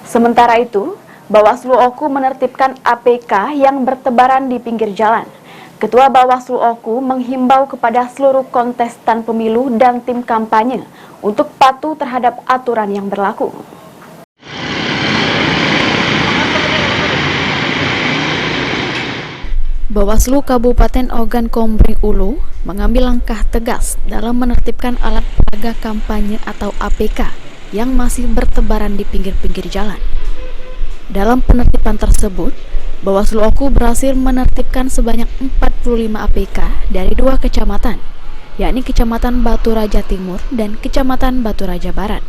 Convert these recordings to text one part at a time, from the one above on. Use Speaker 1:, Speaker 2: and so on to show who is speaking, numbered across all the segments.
Speaker 1: Sementara itu, Bawaslu Oku menertibkan APK yang bertebaran di pinggir jalan. Ketua Bawaslu Oku menghimbau kepada seluruh kontestan pemilu dan tim kampanye untuk patuh terhadap aturan yang berlaku. Bawaslu Kabupaten Ogan Komering Ulu mengambil langkah tegas dalam menertibkan alat peraga kampanye atau APK yang masih bertebaran di pinggir-pinggir jalan. Dalam penertiban tersebut, Bawaslu Oku berhasil menertibkan sebanyak 45 APK dari 2 kecamatan, yakni Kecamatan Batu Raja Timur dan Kecamatan Batu Raja Barat.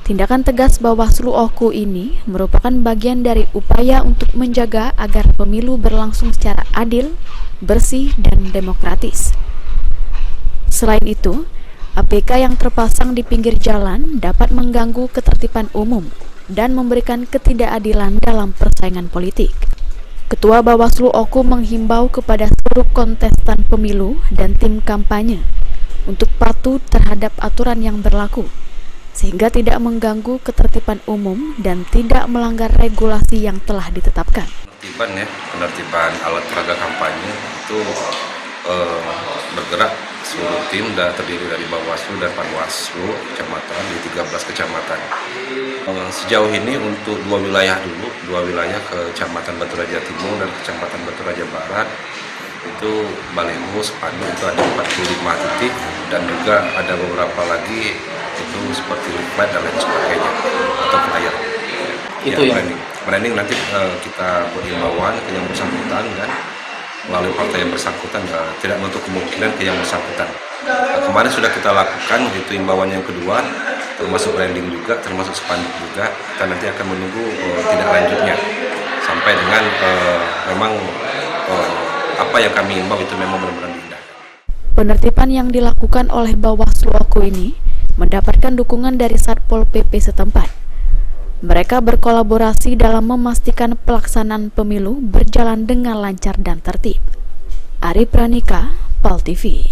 Speaker 1: Tindakan tegas Bawaslu Oku ini merupakan bagian dari upaya untuk menjaga agar pemilu berlangsung secara adil, bersih, dan demokratis. Selain itu, APK yang terpasang di pinggir jalan dapat mengganggu ketertiban umum dan memberikan ketidakadilan dalam persaingan politik. Ketua Bawaslu Oku menghimbau kepada seluruh kontestan pemilu dan tim kampanye untuk patuh terhadap aturan yang berlaku, sehingga tidak mengganggu ketertiban umum dan tidak melanggar regulasi yang telah ditetapkan.
Speaker 2: Penertiban alat peraga kampanye itu bergerak seluruh tim dan terdiri dari Bawaslu dan Panwaslu kecamatan di 13 kecamatan. Sejauh ini untuk dua wilayah Kecamatan Batu Raja Timur dan Kecamatan Batu Raja Barat itu baliho spanduk itu ada 45 titik dan juga ada beberapa lagi itu seperti leaflet dan lain sebagainya atau flyer. Itu ya, branding nanti kita buat himbauan ke yang bersangkutan kan melalui partai yang bersangkutan, tidak menutup kemungkinan ke yang bersangkutan. Kemarin sudah kita lakukan itu himbauan yang kedua, termasuk branding juga, termasuk spanduk juga. Kita nanti akan menunggu tindak lanjutnya sampai dengan memang apa yang kami himbau itu memang benar-benar diindahkan.
Speaker 1: Penertiban yang dilakukan oleh Bawaslu Oku ini mendapatkan dukungan dari Satpol PP setempat. Mereka berkolaborasi dalam memastikan pelaksanaan pemilu berjalan dengan lancar dan tertib. Ari Pranika, PAL TV.